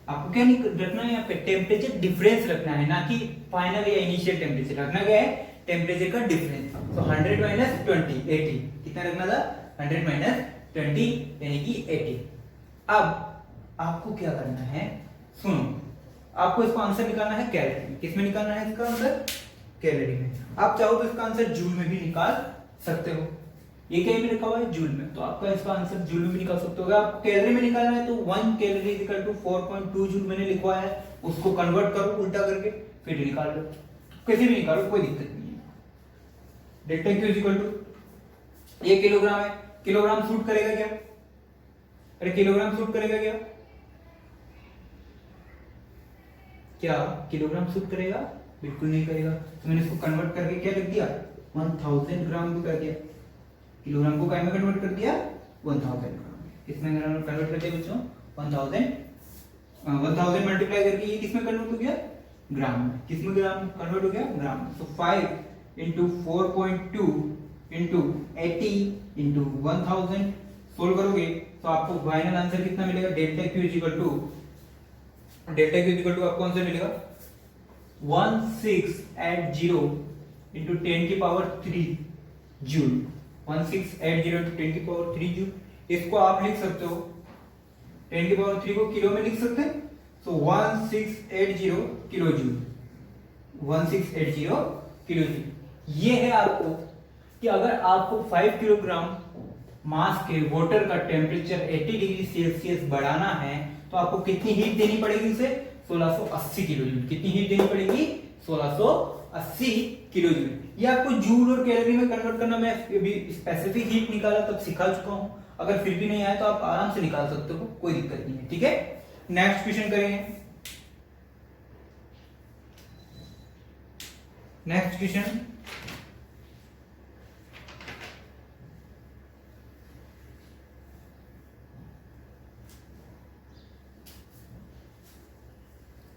आपको क्या नहीं रखना है, यहाँ पे टेम्परेचर डिफरेंस रखना है, ना कि फाइनल या इनिशियल टेम्परेचर। रखना क्या है, टेम्परेचर का डिफरेंस। तो 100 माइनस 20, 80। कितना रखना था, 100 माइनस 20 यानी कि 80। अब आपको क्या करना है, सुनो, आपको इसका आंसर निकालना है कैलोरी में। किस में निकालना है इसका आंसर, कैलोरी में। आप चाहो तो इसका आंसर जूल में भी निकाल सकते हो। ये क्या में लिखा हुआ है, जूल में, तो आपका इसका आंसर जूल में भी निकाल सकते हो। अगर आपको कैलोरी में निकालना है तो 1 calorie is equal to 4.2 joule मैंने लिखवाया है, उसको कन्वर्ट करो उल्टा करके, फिर निकाल लो। कैसे भी निकालो, कोई दिक्कत नहीं है। Delta Q is equal to, ये किलोग्राम है, किलोग्राम सूट करेगा क्या, अरे किलोग्राम सूट करेगा क्या, क्या किलोग्राम सूट करेगा, बिल्कुल नहीं करेगा। तो मैंने इसको कन्वर्ट करके क्या लिख दिया, 1000 ग्राम भी कर दिया। किलोग्राम को काय में कन्वर्ट कर दिया, 1000 ग्राम। किसमें कन्वर्ट कर दिया बच्चों, 1000 मल्टीप्लाई करके ये किसमें कन्वर्ट हो गया, ग्राम में। किसमें ग्राम कन्वर्ट हो गया, ग्राम में। तो 5 इंटू 4.2 इंटू 80 इंटू 1000 सोल्व करोगे तो आपको फाइनल आंसर कितना मिलेगा, delta Q is equal to आपको आंसर मिलेगा 1680 इंटू 10 की पावर 3 जूल। 1680 इंटू 10 की पावर 3 जूल। इसको आप लिख सकते हो, 10 की पावर 3 को किलो में लिख सकते हैं, तो 1680 किलो जूल। 1680 kilo joule. ये है आपको कि अगर आपको 5 किलोग्राम मास के वाटर का टेम्परेचर 80 डिग्री सेल्सियस बढ़ाना है तो आपको कितनी हीट देनी पड़ेगी उसे, 1680 किलो जूल। कितनी हीट देनी पड़ेगी, 1680 किलो जूल। ये आपको जूल और कैलोरी में कन्वर्ट करना मैं अभी स्पेसिफिक हीट निकाला तब सिखा चुका हूं। अगर फिर भी नहीं आया तो आप आराम से निकाल सकते हो, कोई दिक्कत नहीं है, ठीक है। नेक्स्ट क्वेश्चन करेंगे। नेक्स्ट क्वेश्चन,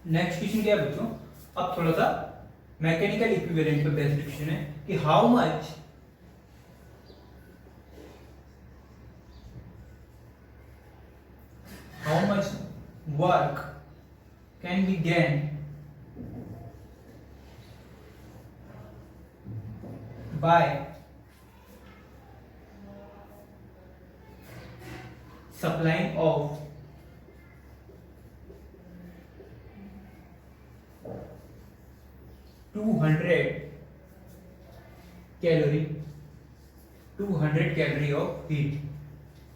नेक्स्ट क्वेश्चन क्या है बच्चों, अब थोड़ा सा मैकेनिकल इक्विवेलेंट पे बेस्ड क्वेश्चन है कि how much work can be gain by supplying of 200 calorie of heat.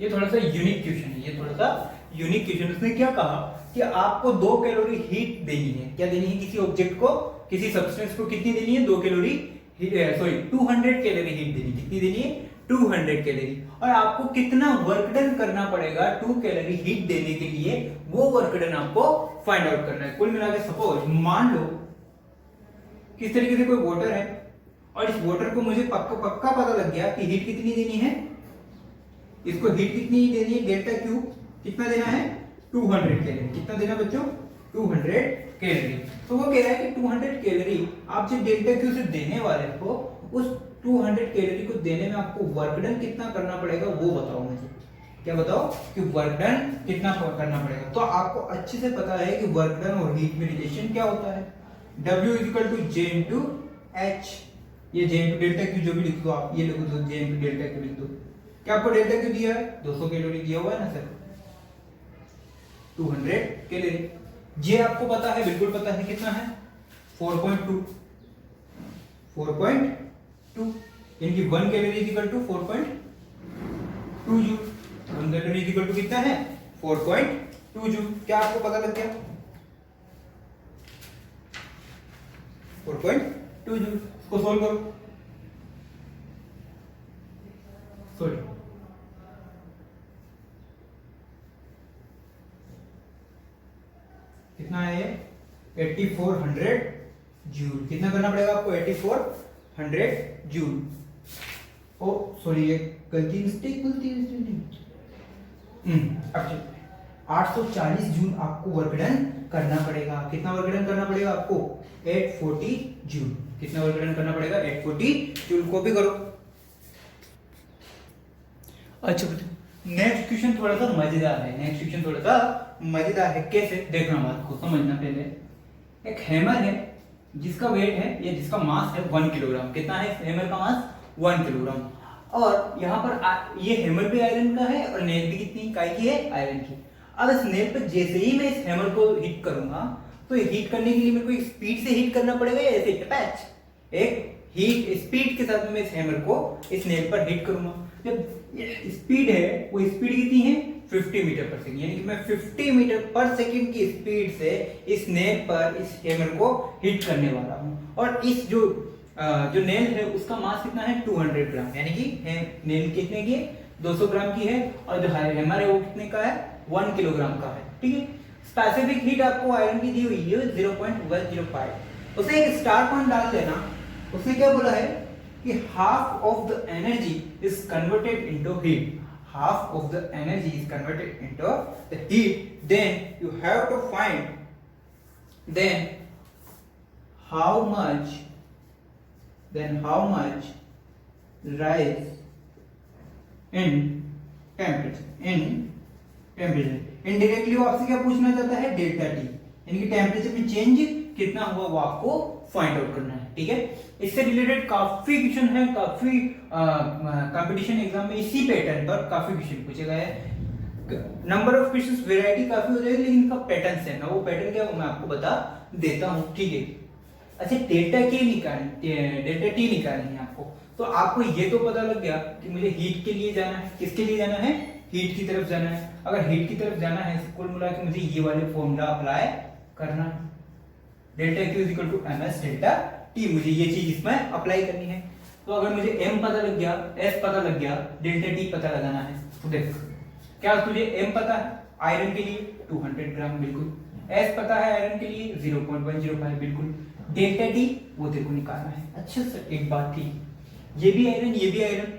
ये थोड़ा सा यूनिक क्वेश्चन है, ये थोड़ा सा यूनिक क्वेश्चन। उसने क्या कहा कि आपको 2 कैलोरी हीट देनी है। क्या देनी है? किसी ऑब्जेक्ट को, किसी सब्सटेंस को कितनी देनी है? 2 कैलोरी, सॉरी 200 कैलोरी हीट देनी। कितनी देनी है? 200 कैलोरी। और आपको कितना वर्क डन करना पड़ेगा 2 कैलोरी हीट देने के लिए, वो वर्क डन आपको फाइंड आउट करना है। कुल मिलाकर सपोज मान लो किस तरीके से कोई वाटर है और इस वाटर को मुझे पक्का पता लग गया कि हीट कितनी देनी है, इसको हीट कितनी देनी है, डेल्टा क्यू कितना देना है? 200 कैलोरी। कितना देना बच्चों? 200 कैलोरी। तो वो कह रहा है कि 200 कैलोरी आप जो डेल्टा क्यू से देने वाले हो, उस 200 कैलोरी को देने में आपको वर्क डन कितना करना पड़ेगा वो बताओ मुझे। क्या बताओ कि वर्क डन कितना करना पड़ेगा। तो आपको अच्छे से पता है कि वर्क डन और हीट में रिलेशन क्या होता है, W = J × H। ये J × डेल्टा क्यू जो भी लिख दो आप, ये लिख दो J × डेल्टा क्यू लिख दो। क्या आपको डेल्टा क्यू दिया है? 200 कैलोरी दिया हुआ है ना सर, 200 कैलोरी। J आपको पता है, बिल्कुल पता है, कितना है? 4.2 यानी 1 कैलोरी = 4.2 जूल। 1 कैलोरी = कितना है? 4.2 जूल। क्या आपको पता लग गया? 4.2 जूल। इसको सोल्व करो। सॉरी कितना है ये? 8400 जूल। कितना करना पड़ेगा आपको? 8400 जूल। ओ सॉरी, ये गलती मिस्टेक अच्छा 840 जूल आपको वर्क डन करना पड़ेगा। कितना वर्क डन करना पड़ेगा आपको? 840 जूल। कितना वर्क डन करना पड़ेगा? 840 जूल। कॉपी करो। अच्छा नेक्स्ट क्वेश्चन थोड़ा सा मजेदार है। नेक्स्ट क्वेश्चन थोड़ा सा मजेदार है। कैसे? देखना, बात को समझना। पहले एक हैमर है जिसका वेट है या जिसका मास है 1 किलोग्राम। कितना है हैमर का मास? 1 किलोग्राम। और यहाँ पर ये हैमर भी आयरन का है और नेल भी कितनी काय की है? आयरन की। अब इस नेल पर जैसे ही मैं इस हैमर को हिट करूंगा, तो हीट करने के लिए मेरे को एक स्पीड से हिट करना पड़ेगा या ऐसे टपैच। एक हीट स्पीड के साथ मैं इस हैमर को इस नेल पर हिट करूंगा। जब स्पीड है, वो स्पीड कितनी है? 50 मीटर पर सेकंड। यानी कि मैं 50 मीटर पर सेकंड की स्पीड से इस नेल पर इस हैमर को हिट करने वाला हूं। और इस जो नेल है उसका मास कितना है? 200 ग्राम। यानी कि नेल कितने की है? 200 ग्राम की है। और जो हैमर है वो कितने का है? 1 किलोग्राम का है। ठीक है। स्पेसिफिक हीट आपको आयरन की दी हुई है 0.105। उसे एक स्टार पॉइंट डाल देना। उसने क्या बोला है कि half of the energy is converted into heat. Half of the energy is converted into the heat. Then you have to find how much rise in temperature. Indirectly वो आपसे क्या पूछना चाहता है? डेल्टा टी, यानी कि टेम्परेचर में change कितना हुआ वो आपको फाइंड आउट करना है। ठीक है। इससे रिलेटेड काफी क्वेश्चन है, काफी कंपटीशन एग्जाम में इसी पैटर्न पर काफी क्वेश्चन पूछे गए हैं। नंबर ऑफ क्वेश्चंस वैरायटी काफी हो जाएगी, लेकिन इनका पैटर्न सेम है। वो पैटर्न क्या मैं आपको बता देता हूं। ठीक है। अच्छा डेल्टा टी निकालनी है आपको। तो आपको ये तो पता लग गया कि मुझे हीट के लिए जाना है। किसके लिए जाना है? हीट की तरफ जाना है। अगर हीट की तरफ जाना है कुल मिला के मुझे ये वाले फॉर्मूला अप्लाई करना है। Delta Q = ms delta T. मुझे ये चीज इसमें अप्लाई करनी है। तो अगर मुझे m पता लग गया, s पता लग गया, डेल्टा टी पता लगाना है। तो देख, क्या तुझे m पता है आयरन के लिए? 200 ग्राम बिल्कुल। s पता है आयरन के लिए? 0.105 बिल्कुल। डेल्टा टी वो तेरे को निकालना है। अच्छा सर एक बात थी, ये भी आयरन, ये भी आयरन,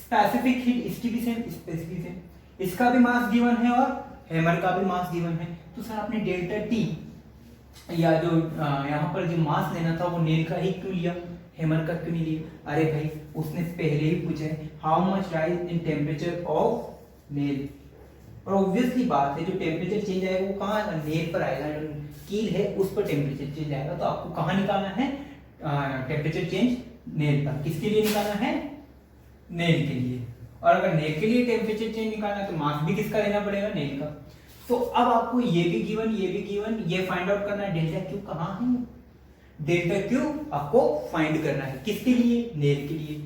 स्पेसिफिक हीट इसकी भी सेम, स्पेसिफिक सेम, इसका भी मास गिवन है और हैमर का भी मास गिवन है। तो सर आपने डेल्टा टी या जो यहाँ पर जो मास लेना था वो नेल का ही क्यों लिया, हैमर का क्यों नहीं लिया? अरे भाई उसने पहले ही पूछा है how much rise in temperature of nail. और ऑब्वियसली बात है जो टेम्परेचर चेंज आएगा वो कहाँ? नेल पर आएगा। कील है उस पर टेम्परेचर चेंज आएगा। तो आपको कहाँ निकालना है टेम्परेचर चेंज? नेल पर। किसके लिए निकालना है? नेल के लिए। और अगर नेल के लिए टेम्परेचर चेंज निकालना है तो मास भी किसका लेना पड़ेगा, नेल का। तो अब आपको ये भी गिवन, ये भी गिवन, ये फाइंड आउट करना है डेल्टा क्यू कहाँ है, डेल्टा क्यू आपको फाइंड करना है किसके लिए, नेल के लिए।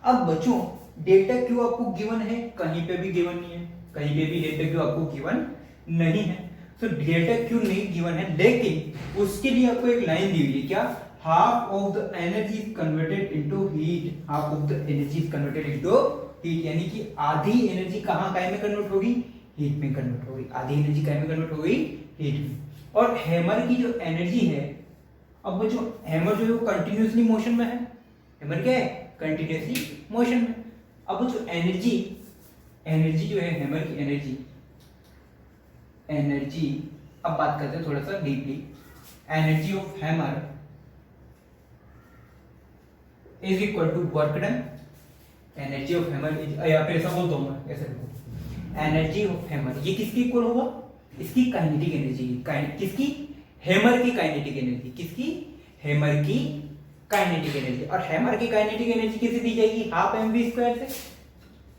अब बच्चों डेल्टा क्यू आपको गिवन है, कहीं पे भी गिवन नहीं है, कहीं पे भी डेल्टा क्यू आपको गिवन नहीं है। तो डेल्टा क्यू नहीं गिवन है, लेकिन उसके लिए आपको एक लाइन दी हुई है, क्या, half of the energy is converted into heat, half of the energy is converted into heat, यानी कि आधी एनर्जी कहाँ काय में कन्वर्ट होगी, हीट में कन्वर्ट होगी, आधी एनर्जी काय में कन्वर्ट होगी, हीट में। और हैमर की जो एनर्जी है, अब वो जो हैमर जो है वो कंटिन्यूअसली मोशन में है, हैमर क्या है, कंटिन्यूअसली मोशन में। अब वो जो एनर्जी, एनर्जी जो है हैमर की एनर्जी, एनर्जी अब बात करते हैं थोड़ा सा deeply, energy of hammer is equal to work done, energy of hammer is, या फिर ऐसा बोलता हूं मैं, ऐसे लिखो, एनर्जी ऑफ हैमर ये किसकी इक्वल होगा, इसकी काइनेटिक एनर्जी, किसकी, हैमर की काइनेटिक एनर्जी, किसकी, हैमर की काइनेटिक एनर्जी। और हैमर की काइनेटिक एनर्जी किसे दी जाएगी, हाफ mv स्क्वायर से।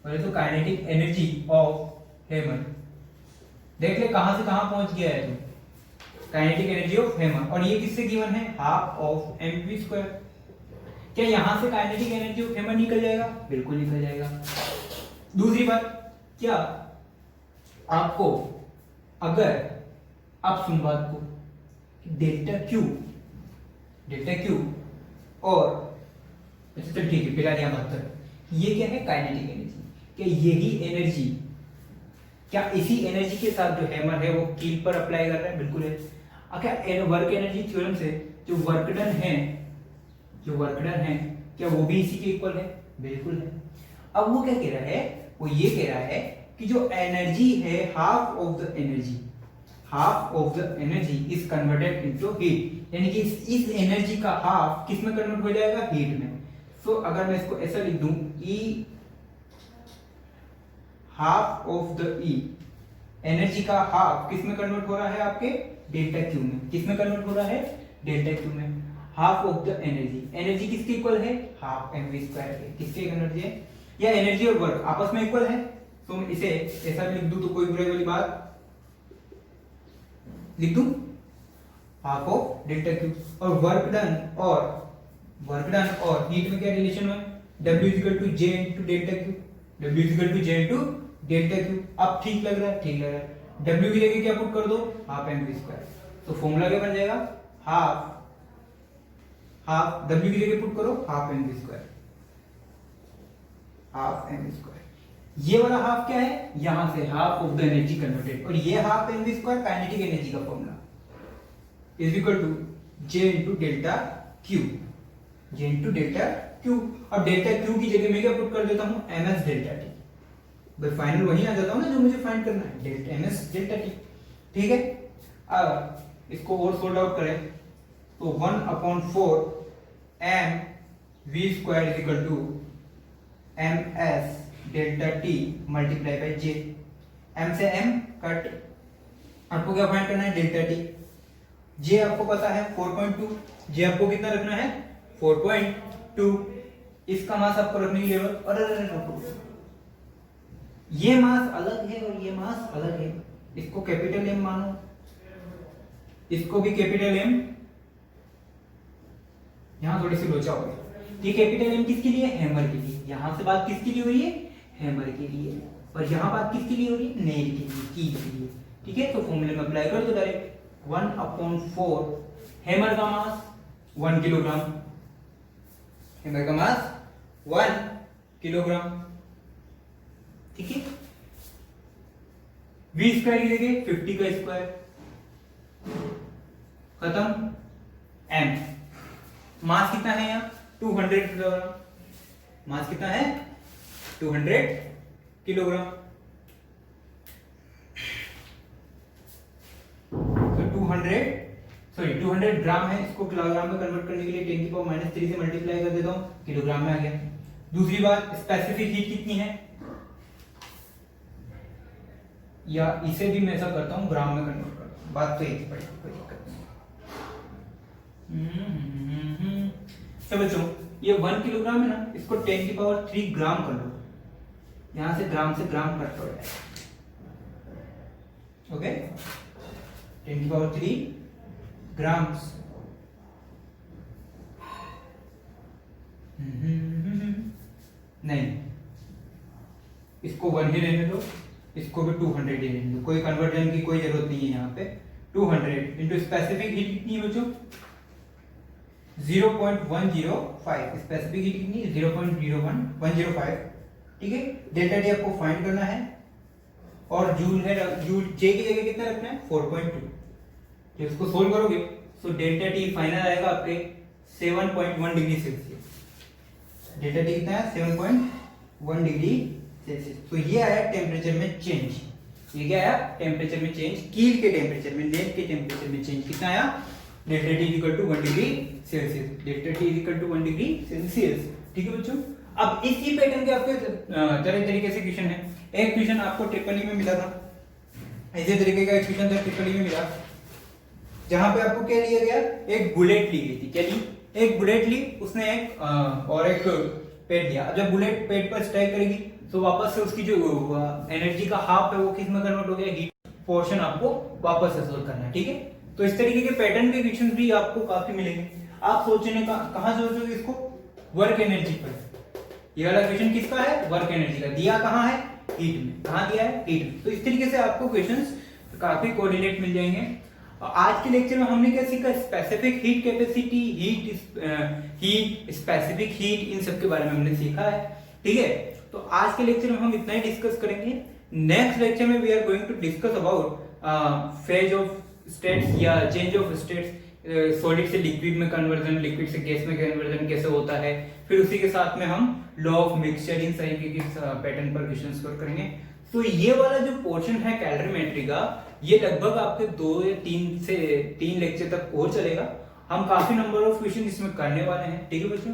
और तो काइनेटिक एनर्जी ऑफ हैमर देख ले कहां से कहां पहुंच गया है तो, काइनेटिक एनर्जी ऑफ हैमर, और ये किससे गिवन है, हाफ ऑफ mv स्क्वायर। क्या यहां से काइनेटिक एनर्जी ऑफ हैमर निकल जाएगा, बिल्कुल निकल जाएगा। दूसरी बात, क्या आपको, अगर आप सुन बात को, डेल्टा क्यू, डेल्टा क्यू और अच्छा चल ठीक है फिलहाल यहां बात करें, ये क्या है, काइनेटिक एनर्जी, क्या यही एनर्जी, क्या इसी एनर्जी के साथ जो हैमर है वो कील पर अप्लाई कर रहा है, बिल्कुल है। क्या वर्क एनर्जी थ्योरम से जो वर्क डन है, जो वर्क डन है, क्या वो भी इसी के इक्वल है, बिल्कुल है। अब वो क्या कह रहा है, वो ये कह रहा है कि जो एनर्जी है, half of the energy, half of the energy is converted into heat, यानी कि इस एनर्जी का हाफ किस में कन्वर्ट हो जाएगा, हीट में। सो अगर मैं इसको ऐसा लिख दूं, E half of the E, energy का हाफ किस में कन्वर्ट हो रहा है, आपके डेल्टा क्यू में, किस में कन्वर्ट हो रहा है, डेल्टा क्यू में। Half of the energy, energy किसके इक्वल है, हाफ mv स्क्वायर के, किसके कन्वर्ट है, या एनर्जी और वर्क आपस में इक्वल है, तो मैं इसे ऐसा भी लिख दूं तो कोई बुराई वाली बात, लिख दूं हाफ ऑफ डेल्टा क्यू। और वर्क डन और हीट में क्या रिलेशन है, W equal to J into delta Q, W equal to J into delta Q. अब ठीक लग रहा है, ठीक लग रहा है। W की जगह क्या पुट कर दो, हाफ mv स्क्वायर, तो फॉर्मूला क्या बन जाएगा, हाफ W की जगह पुट करो half mv square, half mv square. ये वाला हाफ क्या है, यहां से half of the energy converted, और ये half mv square kinetic energy का formula, is equal to J into delta Q, J into delta Q. अब डेल्टा क्यू की जगह मैं क्या पुट कर देता हूं, ms डेल्टा टी, भाई फाइनल वही आ जाता हूं ना जो मुझे फाइंड करना है, डेल्टा ms डेल्टा टी, ठीक है। अब इसको और सोल्व आउट करें तो 1/4 m v square is equal to ms delta T multiply by j, m से m कट, आपको क्या फाइंड करना है, डेल्टा टी। j आपको पता है 4.2, j आपको कितना रखना है, 4.2। इसका मास आपको रखने की जरूरत, अरे ये मास अलग है और ये मास अलग है, इसको कैपिटल M मानो, इसको भी कैपिटल M, यहां थोड़ी सी लोचा हो गया। ये कैपिटल M किसके लिए, हैमर के लिए, यहां से बात किसके लिए हो रही है, हैमर के लिए, और यहां बात किसके लिए हो रही है, नेल के लिए, की के लिए, ठीक है। तो फॉर्मूले में अप्लाई कर दो डायरेक्ट, 1/4 हैमर का मास 1 किलोग्राम, हैमर का मास 1 किलोग्राम, ठीक है। v स्क्वायर की जगह 50 का स्क्वायर, खत्म। m मास कितना है यहाँ, 200 किलोग्राम, मास कितना है, 200 किलोग्राम। तो 200 ग्राम है, इसको किलोग्राम में कन्वर्ट करने के लिए 10 की पावर -3 से मल्टीप्लाई कर देता हूँ, किलोग्राम में आ गया। दूसरी बात, स्पेसिफिक हीट कितनी है, या इसे भी मैं ऐसा करता हूँ ग्राम में कन्वर्ट करता हूँ, बात तो एक ही पड़ेगी, कोई दिक्कत नहीं। तो बच्चों ये 1 किलोग्राम है ना, इसको 10 की पावर 3 ग्राम कर लो, यहां से ग्राम कट हो जाएगा। Okay, 10⁻³ grams. नहीं, इसको 1 ही रहने दो, इसको भी 200 ही रहने दो, कोई कन्वर्जन की कोई जरूरत नहीं है यहाँ पे। 200 इंटू स्पेसिफिक हीट कितनी है बच्चों? 0.105। स्पेसिफिक हीट कितनी है? 0.105। ठीक है, डेल्टा टी आपको फाइंड करना है और जूल है, जूल जे की जगह कितना रखना है? 4.2। जब इसको सोल्व करोगे तो डेल्टा टी फाइनल आएगा आपके 7.1 डिग्री सेल्सियस। डेल्टा टी कितना है? 7.1 डिग्री सेल्सियस। तो ये आया टेम्परेचर में चेंज। ये क्या आया? टेम्परेचर में चेंज, कील के टेम्परेचर में, लेंथ के टेम्परेचर में चेंज। कितना आया? Delta T equal to 1 degree Celsius. Delta T equal to 1 degree Celsius. ठीक है बच्चों, अब इसी पैटर्न के आपके तरह तरीके से क्वेश्चन है। एक क्वेश्चन आपको ट्रिपल ई में मिला था, इसी तरीके का एक क्वेश्चन था ट्रिपल ई में मिला, जहां पे आपको क्या लिया गया? एक बुलेट ली गई थी। क्या ली? एक बुलेट ली, उसने एक और एक पेट दिया। जब बुलेट पेट पर स्ट्राइक करेगी तो वापस से उसकी जो एनर्जी का हाफ है वो किस में कन्वर्ट हो गया? हीट पोर्शन आपको वापस से सोल्व करना है। ठीक है, तो इस तरीके के पैटर्न के क्वेश्चन भी आपको काफी मिलेंगे। आप सोचने का कहां सोचोगे इसको? वर्क एनर्जी पर। ये वाला क्वेश्चन किसका है? वर्क एनर्जी का। दिया कहां है? हीट में। कहां दिया है? हीट में। तो इस तरीके से आपको क्वेश्चंस काफी कोऑर्डिनेट मिल जाएंगे। और आज के लेक्चर में हमने क्या सीखा? Specific heat capacity, heat specific heat, इन सब के बारे में हमने सीखा है। ठीक है, तो आज के लेक्चर में हम इतना ही डिस्कस करेंगे। नेक्स्ट लेक्चर में we are going to discuss about phase of states या चेंज ऑफ स्टेट्स, सॉलिड से लिक्विड में कन्वर्जन, लिक्विड से गैस में कन्वर्जन कैसे होता है। फिर उसी के साथ में हम लॉ ऑफ मिक्सचर, इन सारी के पैटर्न पर क्वेश्चंस कवर करेंगे। तो ये वाला जो पोर्शन है कैलोरीमेट्री का, ये लगभग आपके 2 या 3 लेक्चर तक और चलेगा। हम काफी नंबर ऑफ क्वेश्चन इसमें करने वाले हैं। ठीक है बच्चों,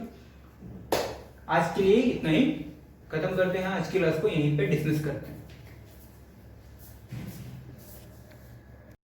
आज के लिए इतना ही, खत्म करते हैं। आज की क्लास को यहीं पे डिसमिस करते हैं।